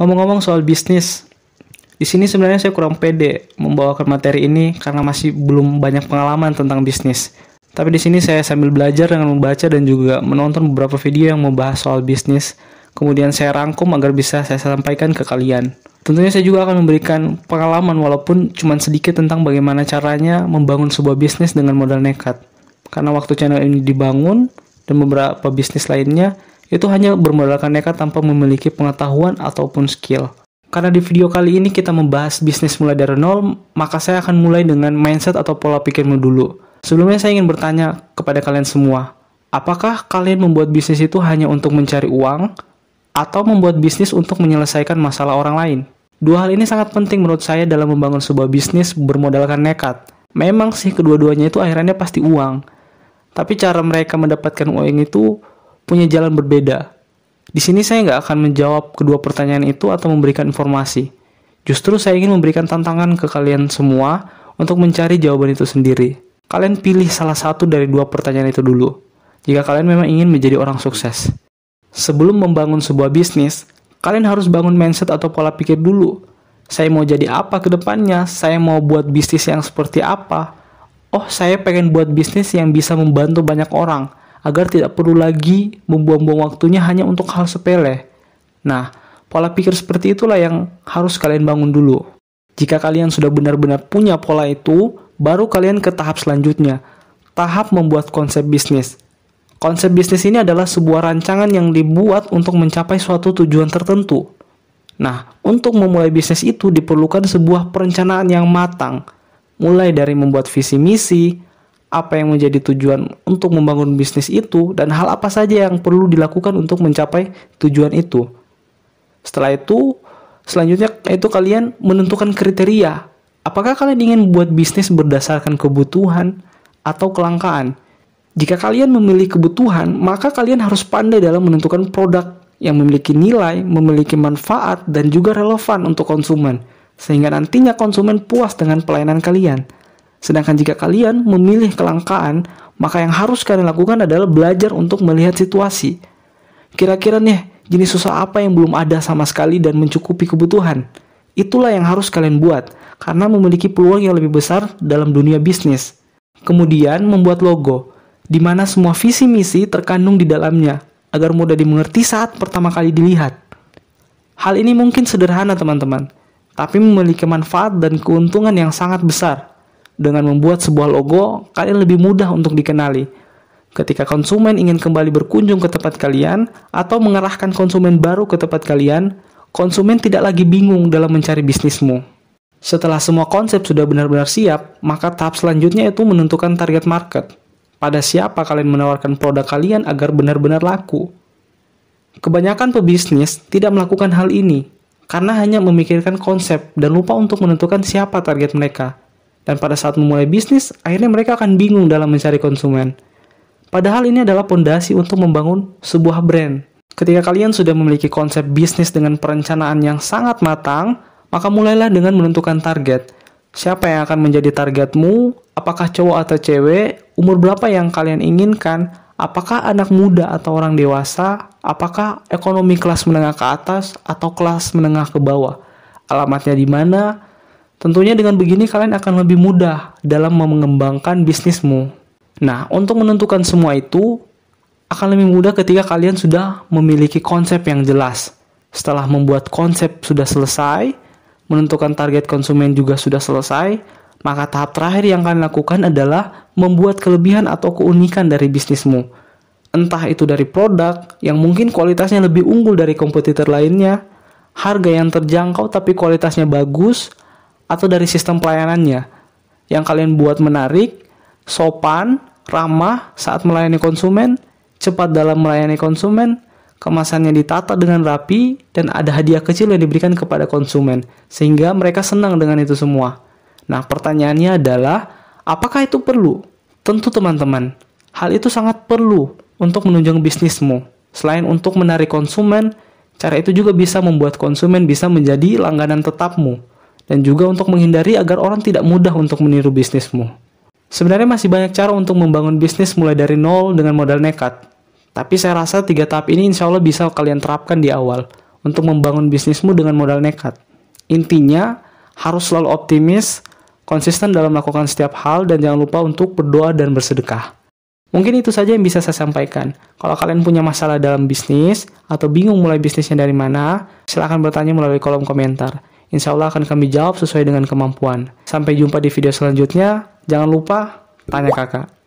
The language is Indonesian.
Ngomong-ngomong soal bisnis, di sini sebenarnya saya kurang pede membawakan materi ini karena masih belum banyak pengalaman tentang bisnis. Tapi di sini saya sambil belajar dengan membaca dan juga menonton beberapa video yang membahas soal bisnis. Kemudian saya rangkum agar bisa saya sampaikan ke kalian. Tentunya saya juga akan memberikan pengalaman walaupun cuma sedikit tentang bagaimana caranya membangun sebuah bisnis dengan modal nekat. Karena waktu channel ini dibangun dan beberapa bisnis lainnya itu hanya bermodalkan nekat tanpa memiliki pengetahuan ataupun skill. Karena di video kali ini kita membahas bisnis mulai dari nol, maka saya akan mulai dengan mindset atau pola pikirmu dulu. Sebelumnya saya ingin bertanya kepada kalian semua, apakah kalian membuat bisnis itu hanya untuk mencari uang, atau membuat bisnis untuk menyelesaikan masalah orang lain? Dua hal ini sangat penting menurut saya dalam membangun sebuah bisnis bermodalkan nekat. Memang sih kedua-duanya itu akhirnya pasti uang, tapi cara mereka mendapatkan uang itu punya jalan berbeda. Di sini saya nggak akan menjawab kedua pertanyaan itu atau memberikan informasi. Justru saya ingin memberikan tantangan ke kalian semua untuk mencari jawaban itu sendiri. Kalian pilih salah satu dari dua pertanyaan itu dulu, jika kalian memang ingin menjadi orang sukses. Sebelum membangun sebuah bisnis, kalian harus bangun mindset atau pola pikir dulu. Saya mau jadi apa ke depannya? Saya mau buat bisnis yang seperti apa? Oh, saya pengen buat bisnis yang bisa membantu banyak orang, agar tidak perlu lagi membuang-buang waktunya hanya untuk hal sepele. Nah, pola pikir seperti itulah yang harus kalian bangun dulu. Jika kalian sudah benar-benar punya pola itu, baru kalian ke tahap selanjutnya, tahap membuat konsep bisnis. Konsep bisnis ini adalah sebuah rancangan yang dibuat untuk mencapai suatu tujuan tertentu. Nah, untuk memulai bisnis itu diperlukan sebuah perencanaan yang matang, mulai dari membuat visi misi, apa yang menjadi tujuan untuk membangun bisnis itu, dan hal apa saja yang perlu dilakukan untuk mencapai tujuan itu. Setelah itu, selanjutnya itu kalian menentukan kriteria. Apakah kalian ingin buat bisnis berdasarkan kebutuhan atau kelangkaan? Jika kalian memilih kebutuhan, maka kalian harus pandai dalam menentukan produk yang memiliki nilai, memiliki manfaat, dan juga relevan untuk konsumen, sehingga nantinya konsumen puas dengan pelayanan kalian. Sedangkan jika kalian memilih kelangkaan, maka yang harus kalian lakukan adalah belajar untuk melihat situasi. Kira-kira nih, jenis usaha apa yang belum ada sama sekali dan mencukupi kebutuhan? Itulah yang harus kalian buat, karena memiliki peluang yang lebih besar dalam dunia bisnis. Kemudian, membuat logo, di mana semua visi misi terkandung di dalamnya, agar mudah dimengerti saat pertama kali dilihat. Hal ini mungkin sederhana teman-teman, tapi memiliki manfaat dan keuntungan yang sangat besar. Dengan membuat sebuah logo, kalian lebih mudah untuk dikenali. Ketika konsumen ingin kembali berkunjung ke tempat kalian, atau mengarahkan konsumen baru ke tempat kalian, konsumen tidak lagi bingung dalam mencari bisnismu. Setelah semua konsep sudah benar-benar siap, maka tahap selanjutnya itu menentukan target market. Pada siapa kalian menawarkan produk kalian agar benar-benar laku. Kebanyakan pebisnis tidak melakukan hal ini, karena hanya memikirkan konsep dan lupa untuk menentukan siapa target mereka. Dan pada saat memulai bisnis, akhirnya mereka akan bingung dalam mencari konsumen. Padahal ini adalah pondasi untuk membangun sebuah brand. Ketika kalian sudah memiliki konsep bisnis dengan perencanaan yang sangat matang, maka mulailah dengan menentukan target. Siapa yang akan menjadi targetmu? Apakah cowok atau cewek? Umur berapa yang kalian inginkan? Apakah anak muda atau orang dewasa? Apakah ekonomi kelas menengah ke atas atau kelas menengah ke bawah? Alamatnya di mana? Tentunya dengan begini kalian akan lebih mudah dalam mengembangkan bisnismu. Nah, untuk menentukan semua itu akan lebih mudah ketika kalian sudah memiliki konsep yang jelas. Setelah membuat konsep sudah selesai, menentukan target konsumen juga sudah selesai, maka tahap terakhir yang kalian lakukan adalah membuat kelebihan atau keunikan dari bisnismu. Entah itu dari produk yang mungkin kualitasnya lebih unggul dari kompetitor lainnya, harga yang terjangkau tapi kualitasnya bagus, atau dari sistem pelayanannya yang kalian buat menarik, sopan, ramah saat melayani konsumen, cepat dalam melayani konsumen, kemasannya ditata dengan rapi, dan ada hadiah kecil yang diberikan kepada konsumen, sehingga mereka senang dengan itu semua. Nah, pertanyaannya adalah, apakah itu perlu? Tentu teman-teman, hal itu sangat perlu untuk menunjang bisnismu. Selain untuk menarik konsumen, cara itu juga bisa membuat konsumen bisa menjadi langganan tetapmu. Dan juga untuk menghindari agar orang tidak mudah untuk meniru bisnismu. Sebenarnya masih banyak cara untuk membangun bisnis mulai dari nol dengan modal nekat. Tapi saya rasa 3 tahap ini insya Allah bisa kalian terapkan di awal. untuk membangun bisnismu dengan modal nekat. Intinya, harus selalu optimis, konsisten dalam melakukan setiap hal, dan jangan lupa untuk berdoa dan bersedekah. Mungkin itu saja yang bisa saya sampaikan. Kalau kalian punya masalah dalam bisnis, atau bingung mulai bisnisnya dari mana, silahkan bertanya melalui kolom komentar. Insya Allah akan kami jawab sesuai dengan kemampuan. Sampai jumpa di video selanjutnya. Jangan lupa, tanya kakak.